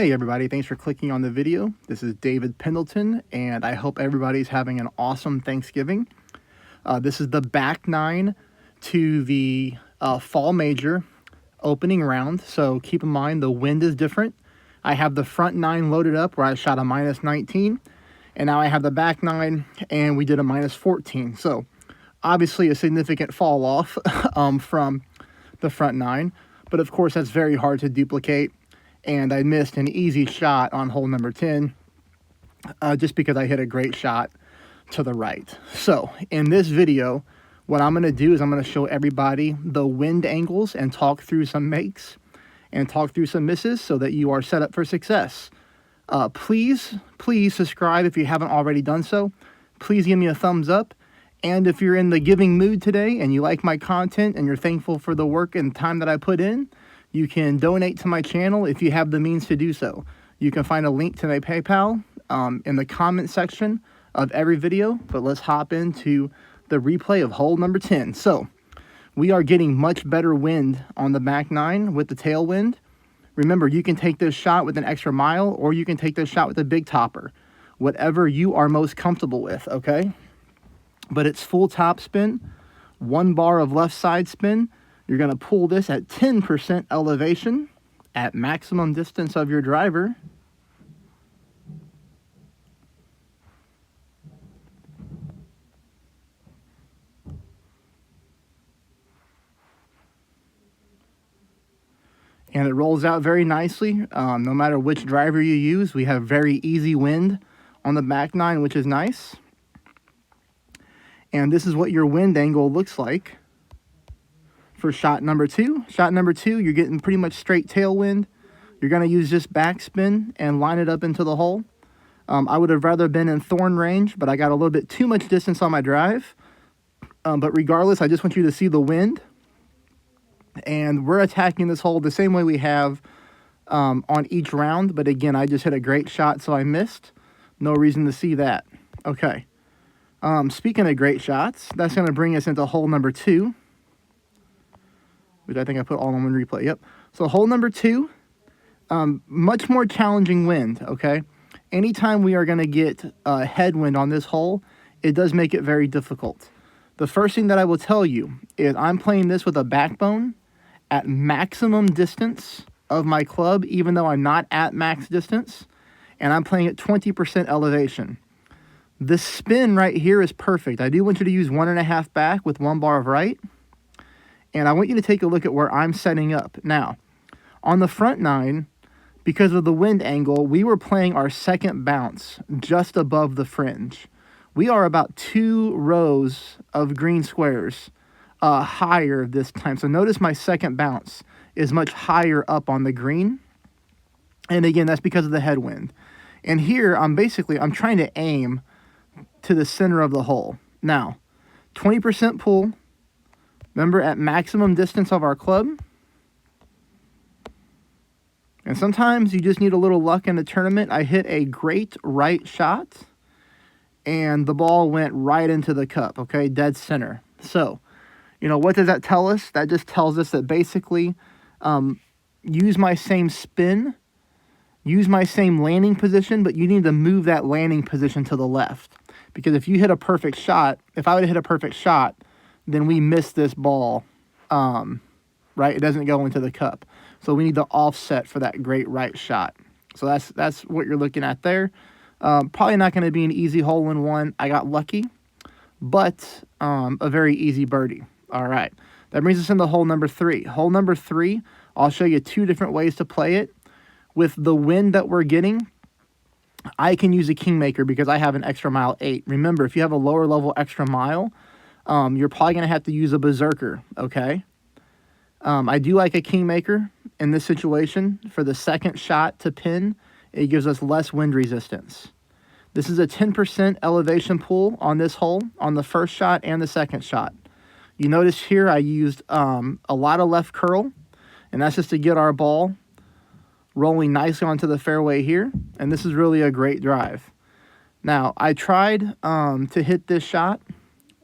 Hey everybody, thanks for clicking on the video. This is David Pendleton, and I hope everybody's having an awesome Thanksgiving. This is the back nine to the fall major opening round, so keep in mind the wind is different. I have the front nine loaded up where I shot a -19, and now I have the back nine and we did a -14. So obviously a significant fall off from the front nine, but of course that's very hard to duplicate. And I missed an easy shot on hole number 10 just because I hit a great shot to the right. So in this video, what I'm going to do is I'm going to show everybody the wind angles and talk through some makes and talk through some misses so that you are set up for success. Please subscribe if you haven't already done so. Please give me a thumbs up. And if you're in the giving mood today and you like my content and you're thankful for the work and time that I put in, you can donate to my channel if you have the means to do so. You can find a link to my PayPal in the comment section of every video. But let's hop into the replay of hole number 10. So we are getting much better wind on the back nine with the tailwind. Remember, you can take this shot with an extra mile or you can take this shot with a big topper. Whatever you are most comfortable with, okay? But it's full top spin, 1 bar of left side spin. You're going to pull this at 10% elevation at maximum distance of your driver. And it rolls out very nicely. No matter which driver you use, we have very easy wind on the back nine, which is nice. And this is what your wind angle looks like for shot number 2. Shot number 2, you're getting pretty much straight tailwind. You're going to use this backspin and line it up into the hole. I would have rather been in thorn range, but I got a little bit too much distance on my drive. But regardless, I just want you to see the wind. And we're attacking this hole the same way we have on each round. But again, I just hit a great shot, so I missed. No reason to see that. Okay. Speaking of great shots, that's going to bring us into hole number 2. Which I think I put all on one replay. Yep. So hole number 2, much more challenging wind, okay? Anytime we are going to get a headwind on this hole, it does make it very difficult. The first thing that I will tell you is I'm playing this with a backbone at maximum distance of my club, even though I'm not at max distance, and I'm playing at 20% elevation. This spin right here is perfect. I do want you to use 1.5 back with 1 bar of right. And I want you to take a look at where I'm setting up. Now, on the front nine, because of the wind angle, we were playing our second bounce just above the fringe. We are about 2 rows of green squares higher this time. So notice my second bounce is much higher up on the green. And again, that's because of the headwind. And here, I'm trying to aim to the center of the hole. Now, 20% pull. Remember, at maximum distance of our club. And sometimes you just need a little luck in the tournament. I hit a great right shot, and the ball went right into the cup, okay, dead center. So, what does that tell us? That just tells us that basically use my same spin, use my same landing position, but you need to move that landing position to the left. Because if you hit a perfect shot, if I would have hit a perfect shot, then we miss this ball, right? It doesn't go into the cup. So we need to offset for that great right shot. So that's what you're looking at there. Probably not going to be an easy hole-in-one. I got lucky, but a very easy birdie. All right. That brings us into hole number 3. Hole number 3, I'll show you 2 different ways to play it. With the wind that we're getting, I can use a kingmaker because I have an extra mile 8. Remember, if you have a lower level extra mile, you're probably going to have to use a berserker, okay? I do like a kingmaker in this situation. For the second shot to pin, it gives us less wind resistance. This is a 10% elevation pull on this hole, on the first shot and the second shot. You notice here I used a lot of left curl, and that's just to get our ball rolling nicely onto the fairway here, and this is really a great drive. Now, I tried to hit this shot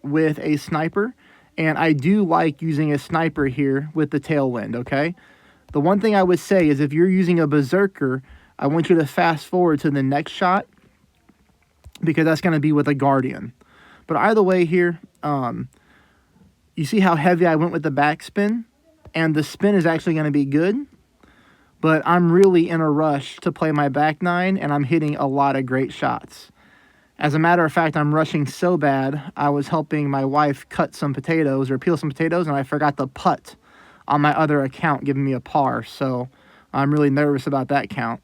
with a sniper, and I do like using a sniper here with the tailwind, okay? The one thing I would say is if you're using a berserker, I want you to fast forward to the next shot because that's going to be with a Guardian. But either way here, you see how heavy I went with the backspin? And the spin is actually going to be good. But I'm really in a rush to play my back nine, and I'm hitting a lot of great shots. As a matter of fact, I'm rushing so bad, I was helping my wife cut some potatoes or peel some potatoes, and I forgot the putt on my other account giving me a par. So I'm really nervous about that count.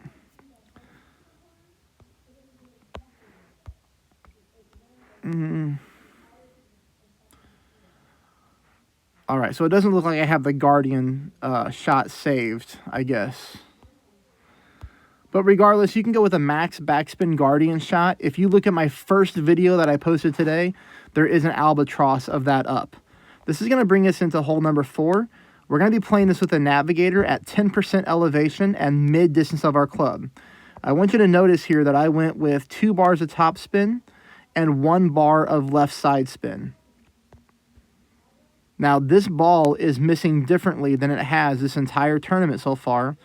All right, so it doesn't look like I have the Guardian shot saved, I guess. But regardless, you can go with a max backspin Guardian shot. If you look at my first video that I posted today, there is an albatross of that up. This is going to bring us into hole number 4. We're going to be playing this with a Navigator at 10% elevation and mid distance of our club. I want you to notice here that I went with 2 bars of topspin and 1 bar of left side spin. Now, this ball is missing differently than it has this entire tournament so far,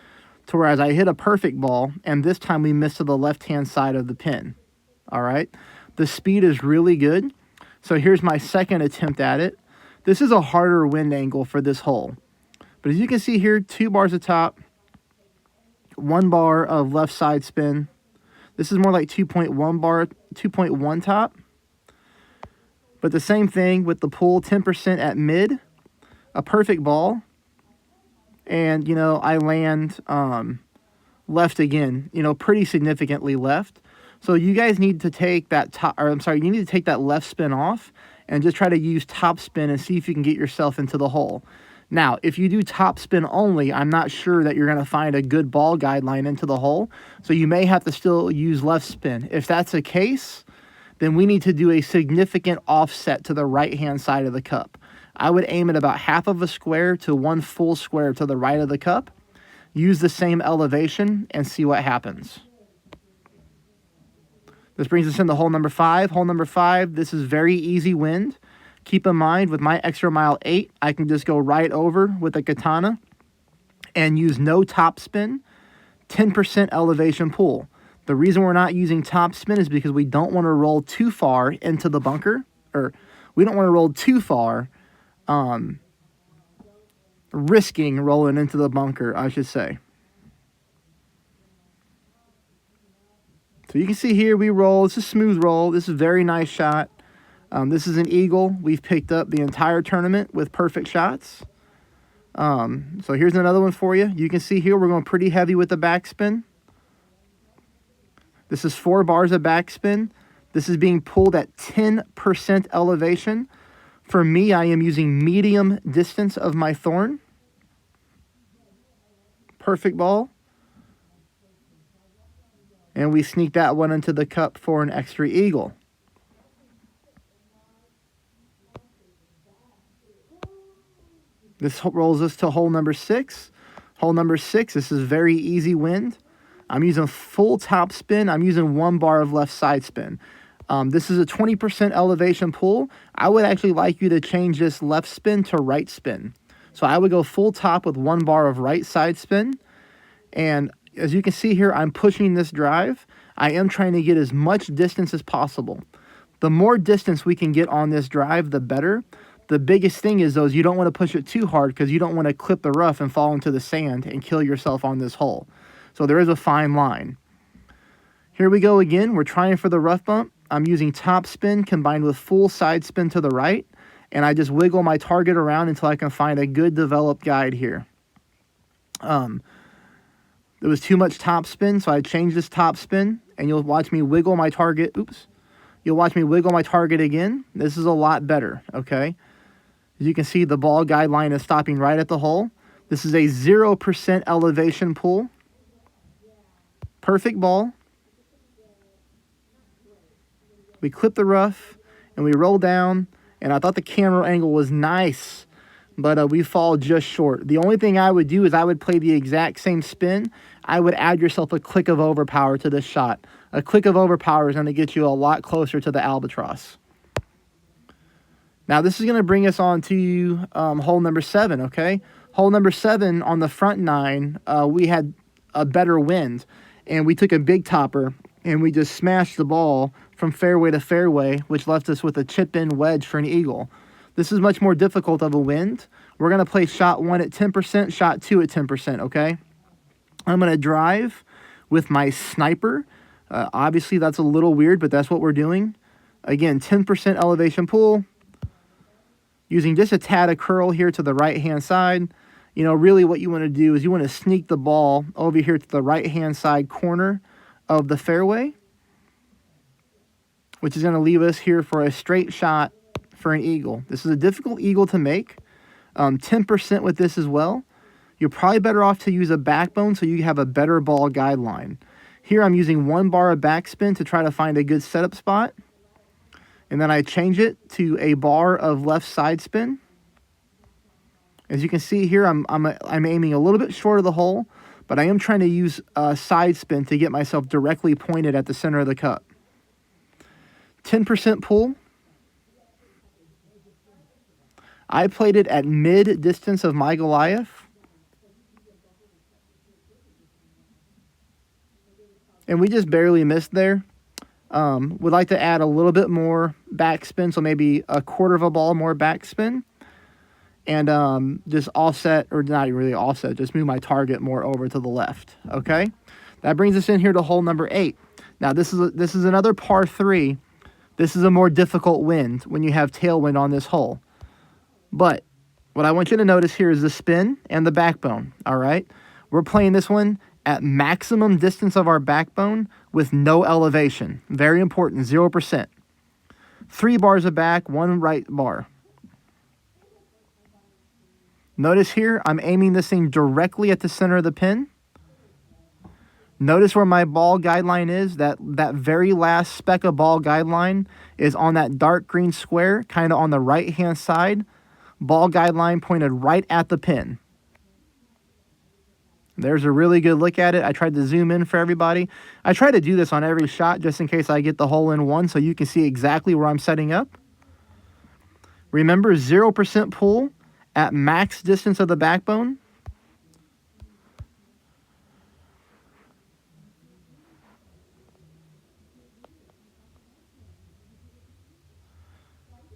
to whereas I hit a perfect ball, and this time we missed to the left-hand side of the pin. All right? The speed is really good. So here's my second attempt at it. This is a harder wind angle for this hole. But as you can see here, 2 bars of top, 1 bar of left side spin. This is more like 2.1 bar, 2.1 top. But the same thing with the pull, 10% at mid, a perfect ball. And, you know, I land left again, you know, pretty significantly left. So you guys need to take that you need to take that left spin off and just try to use top spin and see if you can get yourself into the hole. Now, if you do top spin only, I'm not sure that you're going to find a good ball guideline into the hole. So you may have to still use left spin. If that's the case, then we need to do a significant offset to the right-hand side of the cup. I would aim at about half of a square to 1 full square to the right of the cup. Use the same elevation and see what happens. This brings us into hole number 5. Hole number 5, this is very easy wind. Keep in mind, with my extra mile 8, I can just go right over with a katana and use no top spin, 10% elevation pull. The reason we're not using top spin is because we don't want to roll too far into the bunker, or we don't want to roll too far, risking rolling into the bunker, I should say. So you can see here we roll. It's a smooth roll. This is a very nice shot. This is an eagle we've picked up the entire tournament with perfect shots. So here's another one for you. You can see here we're going pretty heavy with the backspin. This is 4 bars of backspin. This is being pulled at 10% elevation. For me, I am using medium distance of my thorn. Perfect ball. And we sneak that one into the cup for an extra eagle. This rolls us to hole number 6. Hole number 6, this is very easy wind. I'm using full top spin. I'm using 1 bar of left side spin. This is a 20% elevation pull. I would actually like you to change this left spin to right spin. So I would go full top with 1 bar of right side spin. And as you can see here, I'm pushing this drive. I am trying to get as much distance as possible. The more distance we can get on this drive, the better. The biggest thing is, though, is you don't want to push it too hard because you don't want to clip the rough and fall into the sand and kill yourself on this hole. So there is a fine line. Here we go again. We're trying for the rough bump. I'm using top spin combined with full side spin to the right. And I just wiggle my target around until I can find a good developed guide here. There was too much top spin, so I changed this top spin. And you'll watch me wiggle my target. Oops. You'll watch me wiggle my target again. This is a lot better, okay? As you can see, the ball guideline is stopping right at the hole. This is a 0% elevation pull. Perfect ball. We clip the rough, and we roll down. And I thought the camera angle was nice, but we fall just short. The only thing I would do is I would play the exact same spin. I would add yourself a click of overpower to this shot. A click of overpower is going to get you a lot closer to the albatross. Now, this is going to bring us on to hole number 7, okay? Hole number 7 on the front 9, we had a better wind. and we took a big topper and we just smashed the ball from fairway to fairway, which left us with a chip-in wedge for an eagle. This is much more difficult of a wind. We're going to play shot 1 at 10%, shot 2 at 10%, okay? I'm going to drive with my sniper. Obviously, that's a little weird, but that's what we're doing. Again, 10% elevation pull. Using just a tad of curl here to the right-hand side. You know, really what you want to do is you want to sneak the ball over here to the right-hand side corner of the fairway, which is going to leave us here for a straight shot for an eagle. This is a difficult eagle to make. 10% with this as well. You're probably better off to use a backbone so you have a better ball guideline. Here I'm using 1 bar of backspin to try to find a good setup spot. And then I change it to a bar of left side spin. As you can see here, I'm aiming a little bit short of the hole, but I am trying to use side spin to get myself directly pointed at the center of the cup. 10% pull. I played it at mid distance of my Goliath. And we just barely missed there. Would like to add a little bit more backspin, so maybe a quarter of a ball more backspin. And just offset, or not really offset, just move my target more over to the left, okay? That brings us in here to hole number 8. Now, this is another par 3. This is a more difficult wind when you have tailwind on this hole. But what I want you to notice here is the spin and the backbone, all right? We're playing this one at maximum distance of our backbone with no elevation. Very important, 0%. 3 bars of back, 1 right bar. Notice here, I'm aiming this thing directly at the center of the pin. Notice where my ball guideline is. That very last speck of ball guideline is on that dark green square, kind of on the right-hand side. Ball guideline pointed right at the pin. There's a really good look at it. I tried to zoom in for everybody. I try to do this on every shot just in case I get the hole in one so you can see exactly where I'm setting up. Remember, 0% pull at max distance of the backbone.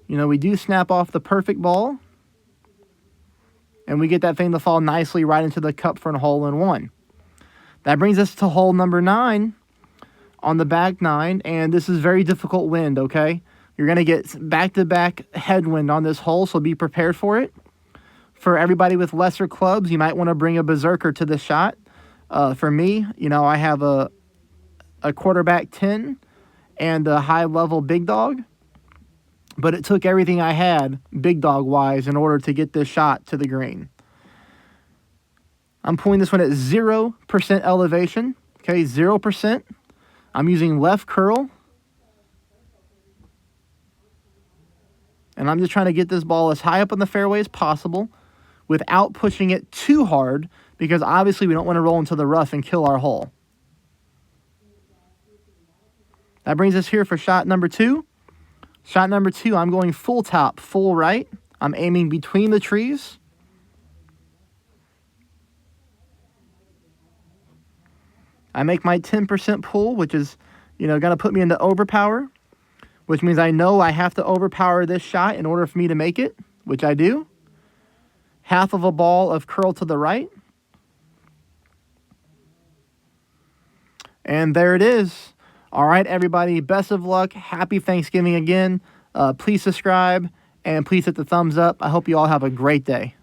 You know, we do snap off the perfect ball. And we get that thing to fall nicely right into the cup for a hole in one. That brings us to hole number 9 on the back 9. And this is very difficult wind, okay? You're going to get back-to-back headwind on this hole, so be prepared for it. For everybody with lesser clubs, you might want to bring a berserker to the shot. For me, you know, I have a quarterback 10 and a high-level big dog. But it took everything I had, big dog-wise, in order to get this shot to the green. I'm pulling this one at 0% elevation. Okay, 0%. I'm using left curl. And I'm just trying to get this ball as high up on the fairway as possible without pushing it too hard, because obviously we don't want to roll into the rough and kill our hole. That brings us here for shot number 2. Shot number 2, I'm going full top, full right. I'm aiming between the trees. I make my 10% pull, which is, you know, going to put me into overpower, which means I know I have to overpower this shot in order for me to make it, which I do. Half of a ball of curl to the right. And there it is. All right, everybody, best of luck. Happy Thanksgiving again. Please subscribe and please hit the thumbs up. I hope you all have a great day.